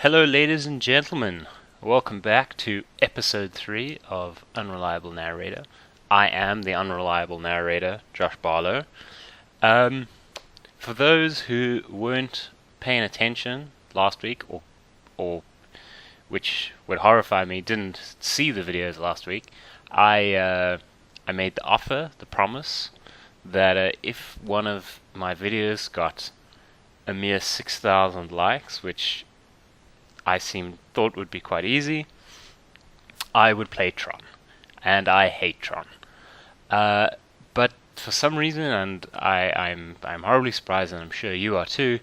Hello, ladies and gentlemen. Welcome back to episode 3 of Unreliable Narrator. I am the unreliable narrator, Josh Barlow. For those who weren't paying attention last week, or which would horrify me, didn't see the videos last week, I made the offer, the promise, that if one of my videos got a mere 6,000 likes, which I thought would be quite easy, I would play Tron, and I hate Tron. But for some reason, and I'm horribly surprised, and I'm sure you are too,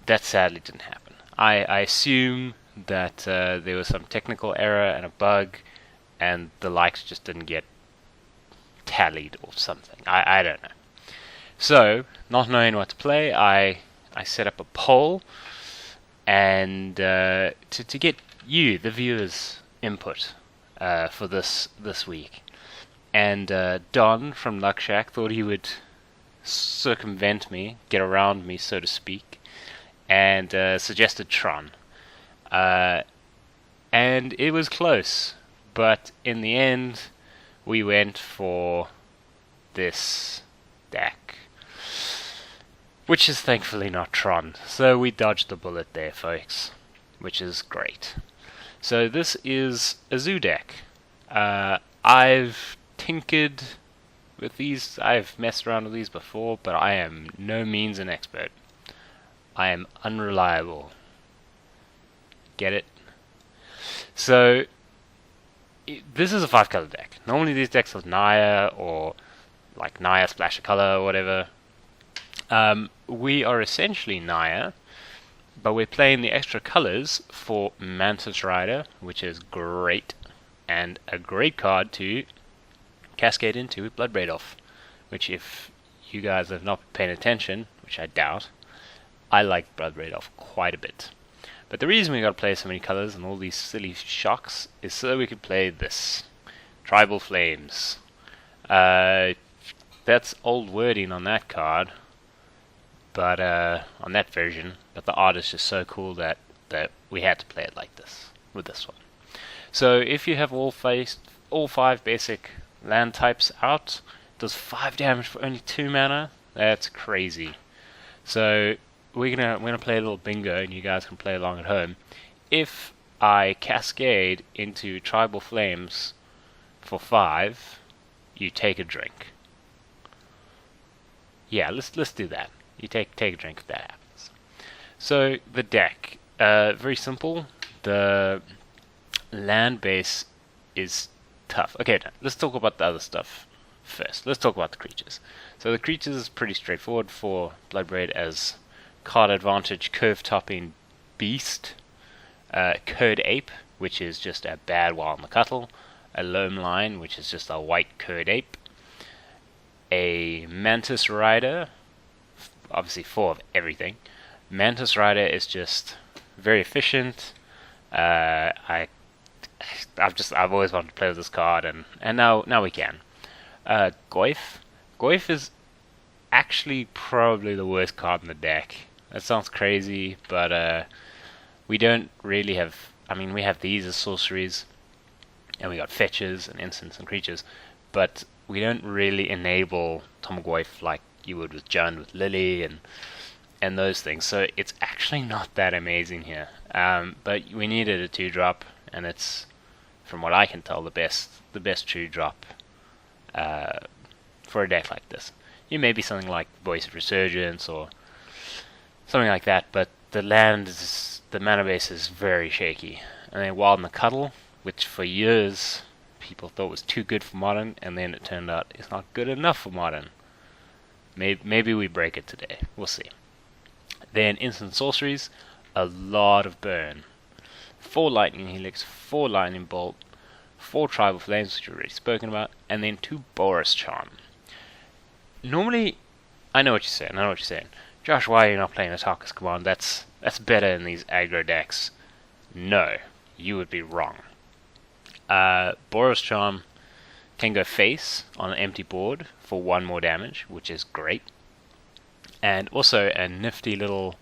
that sadly didn't happen. I assume that there was some technical error and a bug, and the likes just didn't get tallied or something. I don't know. So, not knowing what to play, I set up a poll, and to get you, the viewers' input for this week. And Don from Luck Shack thought he would circumvent me, get around me, so to speak, and suggested Tron. And it was close, but in the end, we went for this deck, which is thankfully not Tron. So we dodged the bullet there, folks, which is great. So this is a zoo deck. I've tinkered with these, I've messed around with these before, but I am no means an expert. I am unreliable. Get it? So this is a 5-color deck. Normally these decks are Naya, or like Naya splash a color or whatever. We are essentially Naya, but we're playing the extra colors for Mantis Rider, which is great, and a great card to cascade into with Blood Braid Off, which, if you guys have not been paying attention, which I doubt, I like Blood Braid Off quite a bit. But the reason we got to play so many colors and all these silly shocks is so we could play this Tribal Flames. That's old wording on that card, but on that version, but the art is just so cool that we had to play it like this with this one. So if you have all 5 basic land types out, it does 5 damage for only 2 mana. That's crazy. So we're gonna play a little bingo, and you guys can play along at home. If I cascade into Tribal Flames for 5, you take a drink. Yeah, let's do that. You take a drink if that happens. So the deck, very simple. The land base is tough. Okay, let's talk about the other stuff first. Let's talk about the creatures. So the creatures is pretty straightforward for Bloodbraid, as card advantage, curve topping beast, curd ape, which is just a bad wild Macuttle, a loam lion, which is just a white curd ape, a Mantis Rider, obviously 4 of everything. Mantis Rider is just very efficient. I've always wanted to play with this card, and now we can. Goyf is actually probably the worst card in the deck. That sounds crazy, but we don't really have. I mean, we have these as sorceries, and we got fetches and instants and creatures, but we don't really enable Goyf like you would with Jund, with Lily, and those things. So it's actually not that amazing here. But we needed a 2-drop, and it's, from what I can tell, the best 2-drop for a deck like this. You may be something like Voice of Resurgence or something like that, but the mana base is very shaky. And then Wild Macuttle, which for years people thought was too good for Modern, and then it turned out it's not good enough for Modern. Maybe we break it today. We'll see. Then instant sorceries, a lot of burn. 4 Lightning Helix, 4 Lightning Bolt, 4 Tribal Flames, which we've already spoken about, and then 2 Boris Charm. Normally, I know what you're saying. Josh, why are you not playing Attackers Command? That's better in these aggro decks. No, you would be wrong. Boris Charm can go face on an empty board for 1 more damage, which is great. And also a nifty little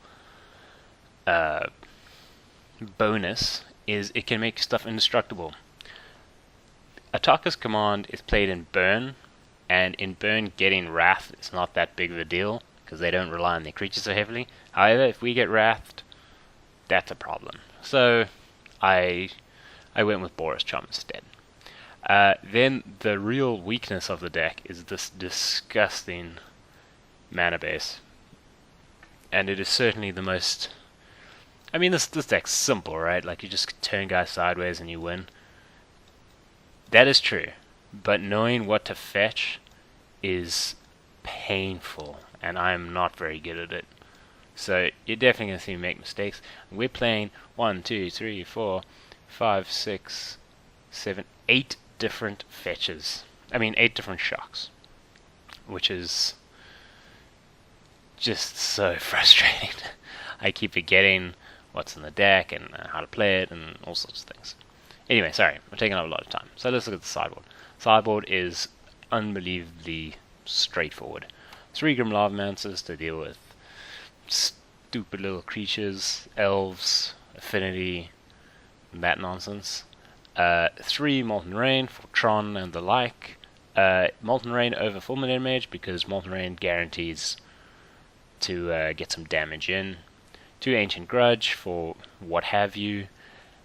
bonus is it can make stuff indestructible. Ataka's command is played in Burn, and in Burn getting Wrath is not that big of a deal because they don't rely on their creatures so heavily. However, if we get Wrathed, that's a problem. So I went with Boris Charm instead. Then the real weakness of the deck is this disgusting mana base, and it is certainly the most. I mean, this deck's simple, right? Like you just turn guys sideways and you win. That is true, but knowing what to fetch is painful, and I'm not very good at it. So you're definitely going to see me make mistakes. We're playing 1, 2, 3, 4, 5, 6, 7, 8 different fetches. I mean, 8 different shocks, which is just so frustrating. I keep forgetting what's in the deck and how to play it and all sorts of things. Anyway, sorry, I'm taking up a lot of time. So let's look at the sideboard. Sideboard is unbelievably straightforward. 3 Grim Lavamancers to deal with stupid little creatures, elves, affinity, and that nonsense. 3 Molten Rain for Tron and the like. Molten Rain over Fulminator Mage because Molten Rain guarantees to get some damage in. 2 Ancient Grudge for what have you.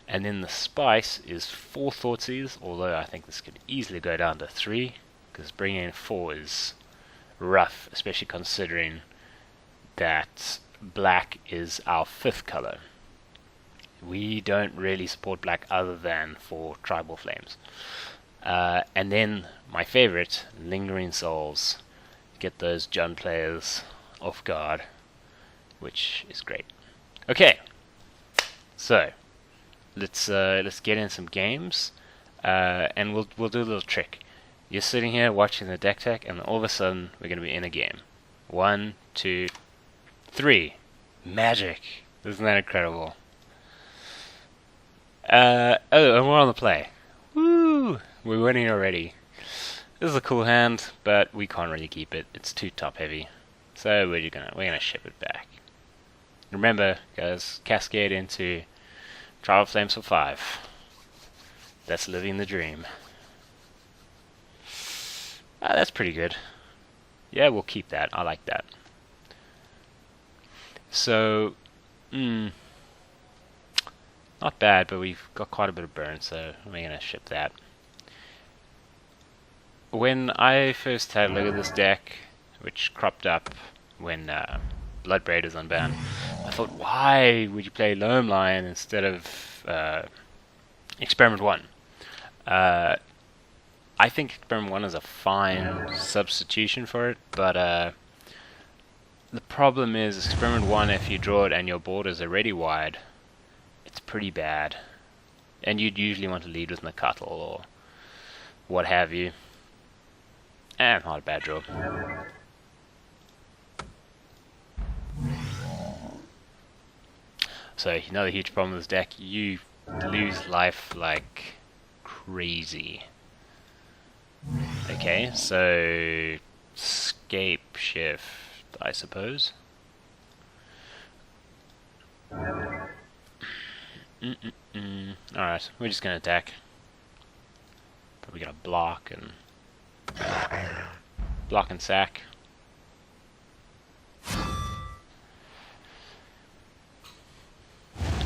And then the spice is 4 Thoughtseize, although I think this could easily go down to 3, because bringing in 4 is rough, especially considering that black is our 5th color. We don't really support black other than for Tribal Flames. And then my favorite, Lingering Souls. Get those Jund players off guard, which is great. Okay, so let's get in some games, and we'll do a little trick. You're sitting here watching the deck tech, and all of a sudden we're going to be in a game. 1, 2, 3. Magic! Isn't that incredible? Oh, and we're on the play. Woo! We're winning already. This is a cool hand, but we can't really keep it. It's too top heavy, so we're gonna ship it back. Remember, guys, cascade into Tribal Flames for 5. That's living the dream. That's pretty good. Yeah, we'll keep that. I like that. So, not bad, but we've got quite a bit of burn, so we're going to ship that. When I first had a look at this deck, which cropped up when Bloodbraid is unbanned, I thought, why would you play Loam Lion instead of Experiment 1? I think Experiment 1 is a fine substitution for it, but the problem is Experiment 1, if you draw it and your board is already wide, it's pretty bad. And you'd usually want to lead with Nakatl or what have you. And not a bad draw. So, another huge problem with this deck, you lose life like crazy. Okay, so Scapeshift, I suppose. Alright, we're just gonna attack. Probably gonna block and sack.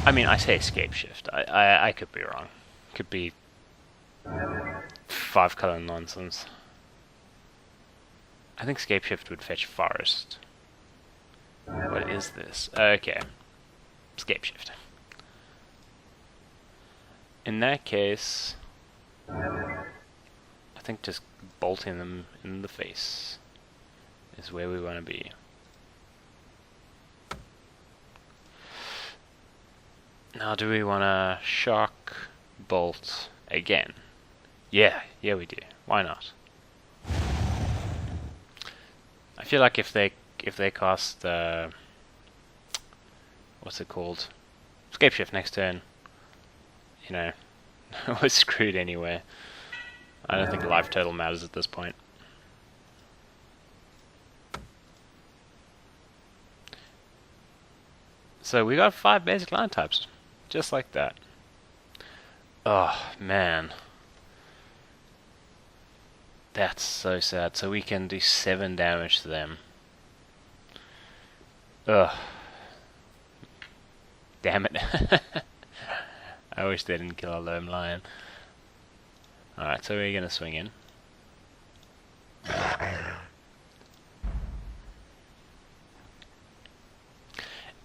I mean, I say Scapeshift. I could be wrong. Could be 5 color nonsense. I think Scapeshift would fetch Forest. What is this? Okay. Scapeshift. In that case, I think just bolting them in the face is where we want to be. Now, do we want to shock, bolt again? Yeah, we do. Why not? I feel like if they cast what's it called? Scapeshift next turn, you know, we're screwed anyway. I don't think life total matters at this point. So we got 5 basic line types. Just like that. Oh, man. That's so sad. So we can do 7 damage to them. Ugh. Damn it. I wish they didn't kill our Loam Lion. Alright, so we're gonna swing in.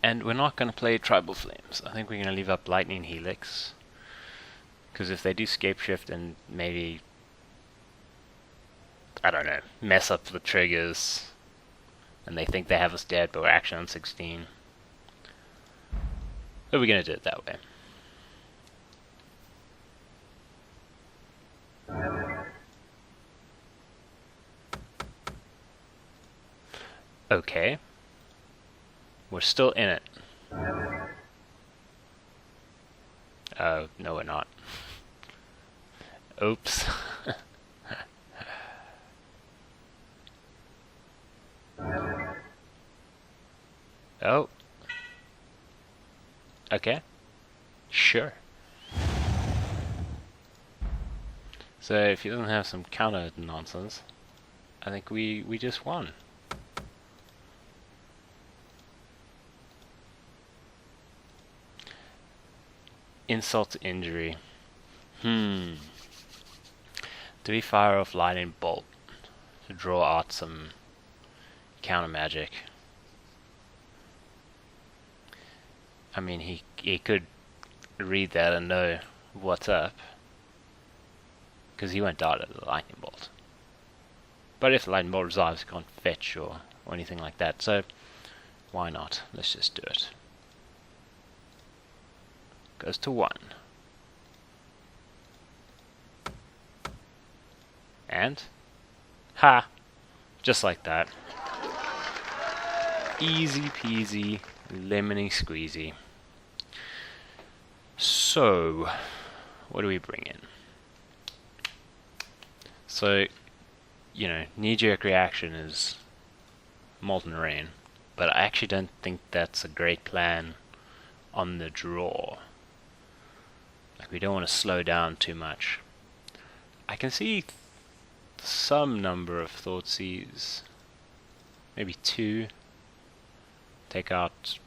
And we're not gonna play Tribal Flames. I think we're gonna leave up Lightning Helix. Because if they do Scapeshift and maybe, I don't know, mess up the triggers, and they think they have us dead, but we're actually on 16. So we're gonna do it that way. Okay. We're still in it. Oh, no we're not. Oops. Oh. Okay. Sure. So if he doesn't have some counter nonsense, I think we just won. Insult to injury. Do we fire off Lightning Bolt to draw out some counter magic? I mean, he could read that and know what's up, because he won't die to the Lightning Bolt. But if the Lightning Bolt resolves, he can't fetch or anything like that, so why not? Let's just do it. Goes to 1. And? Ha! Just like that. Easy peasy, lemony squeezy. So, what do we bring in? So, you know, knee-jerk reaction is Molten Rain, but I actually don't think that's a great plan on the draw. Like, we don't want to slow down too much. I can see some number of Thoughtseize, maybe 2. Take out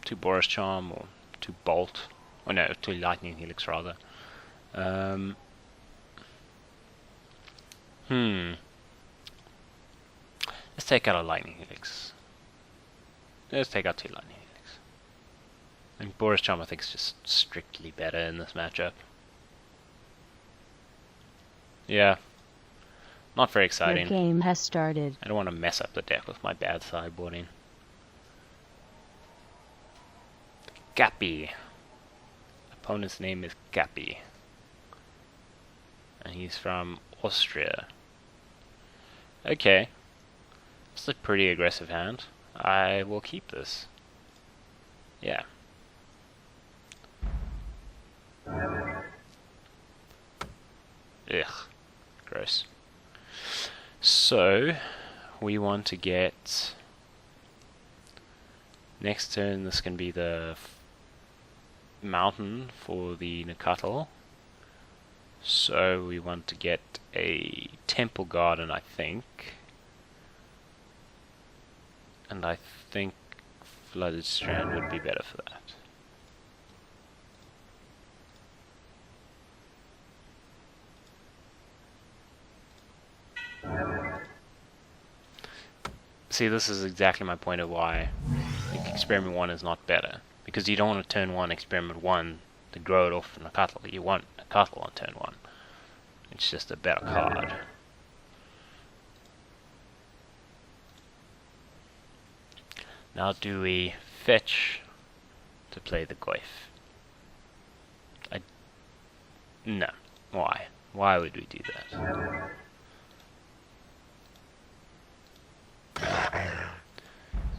2 Boris Charm or 2 Bolt, or no, 2 Lightning Helix rather. Let's take out a Lightning Helix. Let's take out 2 Lightning Helix. And Boris Charm I think is just strictly better in this matchup. Yeah. Not very exciting. The game has started. I don't want to mess up the deck with my bad sideboarding. Gappy. Opponent's name is Gappy. And he's from Austria. Okay. It's a pretty aggressive hand. I will keep this. Yeah. Ugh. Gross. So, we want to get... Next turn, this can be the mountain for the Nakatl. So, we want to get a Temple Garden, I think. And I think Flooded Strand would be better for that. See, this is exactly my point of why Experiment 1 is not better. Because you don't want to turn 1 Experiment 1 to grow it off in a Nakatl. You want a Nakatl on turn 1. It's just a better card. Now do we fetch to play the Goyf? No. Why? Why would we do that?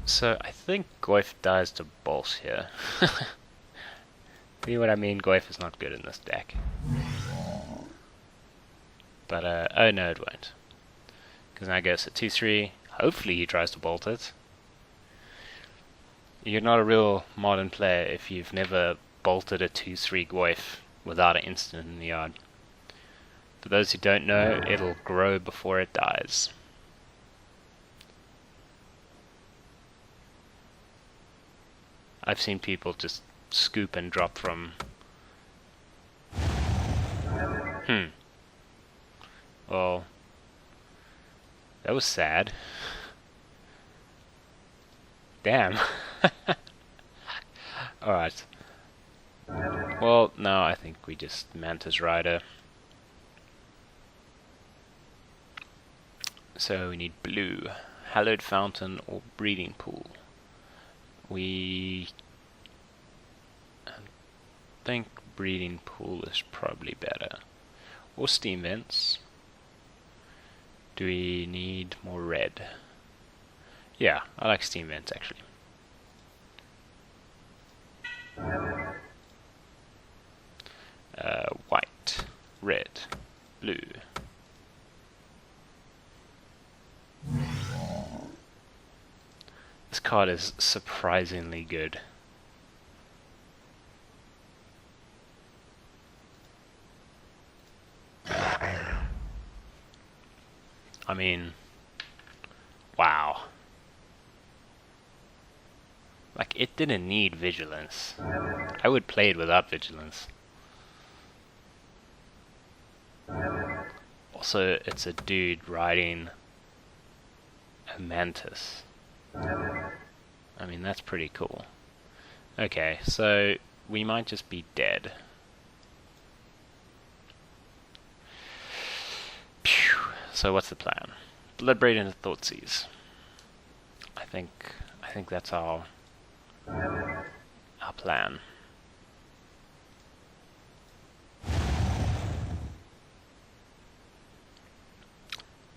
So I think Goyf dies to Bolt here. See what I mean? Goyf is not good in this deck. But oh no, it won't. Because now it goes to 2-3. Hopefully he tries to bolt it. You're not a real modern player if you've never bolted a 2-3 Goif without an instant in the yard. For those who don't know, it'll grow before it dies. I've seen people just scoop and drop from... Well, that was sad. Damn. Alright. Well, no, I think we just Mantis Rider. So we need blue. Hallowed Fountain or Breeding Pool. I think Breeding Pool is probably better. Or Steam Vents. Do we need more red? Yeah, I like Steam Vents actually. White, red, blue. This card is surprisingly good. I mean, wow. Like, it didn't need vigilance. I would play it without vigilance. Also, it's a dude riding a mantis. I mean, that's pretty cool. Okay, so we might just be dead. Phew. So what's the plan? Bloodbraid into Thoughtseize. I think that's our plan.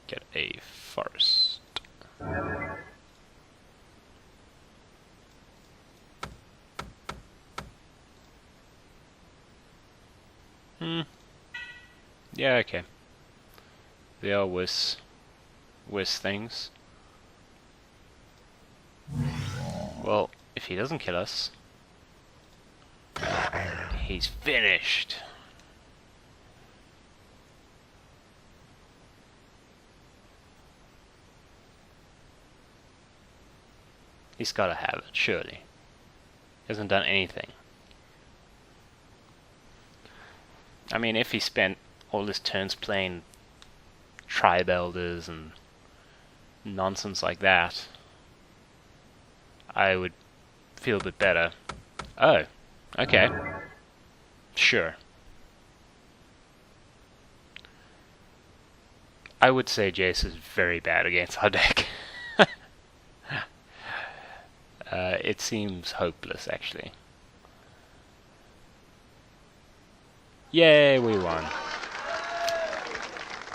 Get a forest. Yeah, okay. There are worse things. Well, if he doesn't kill us, he's finished. He's gotta have it, surely. He hasn't done anything. I mean, if he spent all his turns playing Tribe Elders and nonsense like that, I would feel a bit better. Oh, okay. Sure. I would say Jace is very bad against our deck. It seems hopeless, actually. Yay, we won.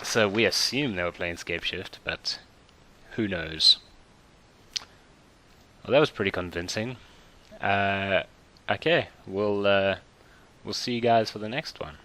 So we assume they were playing Scapeshift, but who knows? Well, that was pretty convincing. Okay, we'll see you guys for the next one.